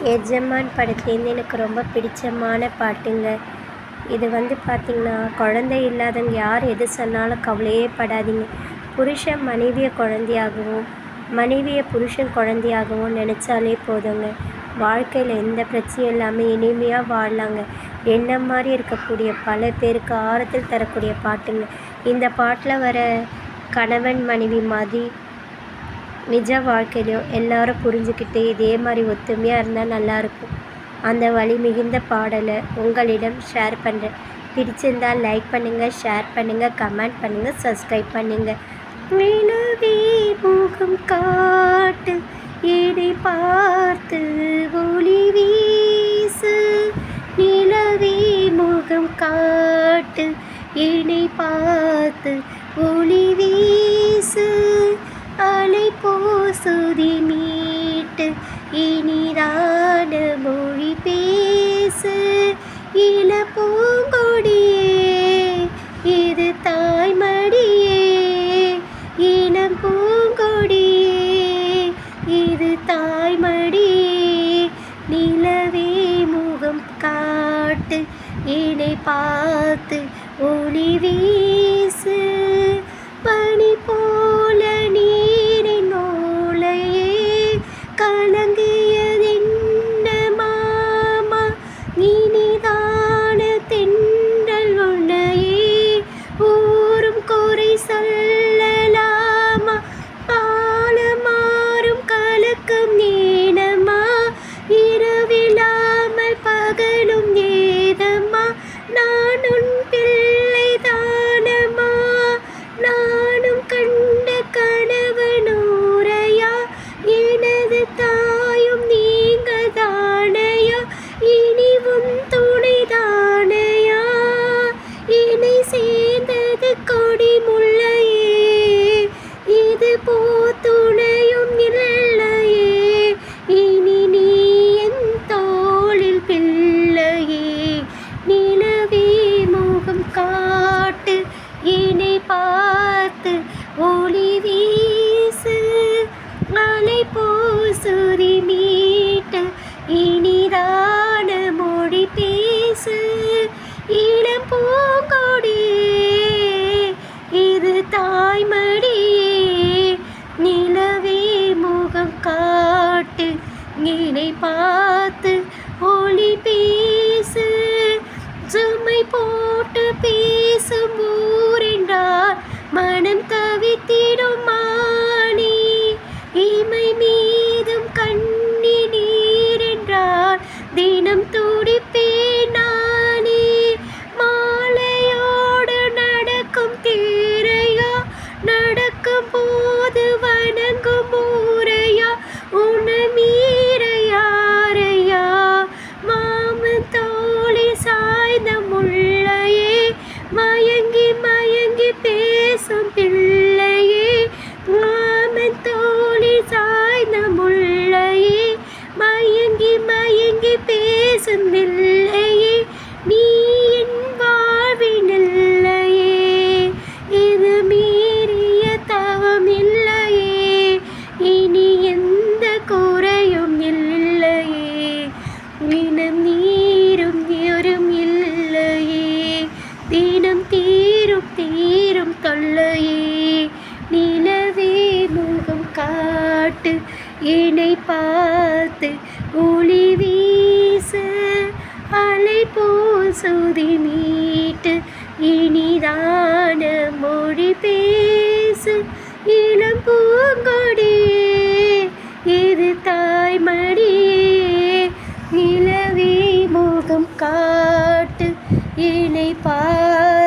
எஜமான் படத்துலேருந்து எனக்கு ரொம்ப பிடிச்சமான பாட்டுங்க. இது பார்த்திங்கன்னா, குழந்தை இல்லாதவங்க யார் எது சொன்னாலும் கவலையே படாதீங்க. புருஷன் மனைவியை குழந்தையாகவும், மனைவியை புருஷன் குழந்தையாகவும் நினச்சாலே போதுங்க. வாழ்க்கையில் எந்த பிரச்சனையும் இல்லாமல் இனிமையாக வாழலாங்க. என்ன மாதிரி இருக்கக்கூடிய பல பேருக்கு ஆறுதல் தரக்கூடிய பாட்டுங்க. இந்த பாட்டில் வர கணவன் மனைவி மாதிரி நிஜ வாழ்க்கையிலையும் எல்லாரும் புரிஞ்சுக்கிட்டு இதே மாதிரி ஒத்துமையாக இருந்தால் நல்லாயிருக்கும். அந்த வழி மிகுந்த பாடலை உங்களிடம் ஷேர் பண்ணுறேன். பிடிச்சிருந்தால் லைக் பண்ணுங்கள், ஷேர் பண்ணுங்கள், கமெண்ட் பண்ணுங்கள், சப்ஸ்கிரைப் பண்ணுங்கள். நிலவே முகம் காட்டு, என்னை பார்த்து ஒளி வீசு. நிலவே முகம் காட்டு, என்னை பார்த்து ஒளி வீசு. அலை போசுதி மீட்டு, இனிதான மொழி பேசு. இள பூங்கொடியே, இது தாய்மடியே. இளம் பூங்கொடியே, இது தாய்மடியே. நிலவே முகம் காட்டு, என்னை பார்த்து ஒளி வீசு. பனி போல நீரின் ஓலையே கலங்கியதென்ன மாமா. இனிதான தென்றல் உன்னையே ஊரும் குறை சொல்லலாமா. பாலமாறும் கலக்கம் நீனம்மா, இரவில்லாமல் பகலும் ஏதம்மா. நான் உன் பிள்ளை தானம்மா, நானும் கண்ட கனவு நூறையா. எனது தாயும் நீங்க தானையா, இனி உன் துணை தானையா. என்னை சேர்ந்தது கொடி முல்லையே, இது பூத்துணையும் இல்லையே. இனி நீ என் தோளில் பிள்ளையே. நிலவே முகம் காட்டு, என்னை பார்த்து ஒளி வீசு. அலை போசுதி மீட்டு, இனிதான மொழி பேசு. இளம் பூங்கொடியே, இது தாய்மடியே. நிலவே முகம் காட்டு, என்னை பார்த்து ஒளி பேசு. சுமை போட்டு பேசும் ஊரென்றார் மனம் தவித்திடும் மானே. இமை மீதும் கண்ணி நீரென்றார் தினம் துடிப்பேன் நானே. மாலையோடு நடக்கும் தேரையா, நடக்கும் போது வணங்கும் ஊரையா. உன்னை மீற யாரையா, மாமன் தோழி சாய்ந்த முள்ளையே. மயங்கி மயங்கி பேசும் பிள்ளையே, மாமன் தோழி சாய்ந்த முள்ளையே. மயங்கி மயங்கி பேசும் பிள்ளையே, நீ என் வாழ்வின் இல்லையே. இது மீறிய தவம் இல்லையே, இனி எந்த குறையும் இல்லையே. தினம் நீரும் நீரும் இல்லையே, தினம் தீரும் தீரும் தொல்லையே. நிலவே முகம் காட்டு, என்னை பார்த்து ஒளி வீசு. அலை போசுதி மீட்டு, இனிதான மொழி பேசு. இளம் பூங்கொடியே, இது தாய்மடியே. நிலவே முகம் காட்டு, என்னை பார்த்து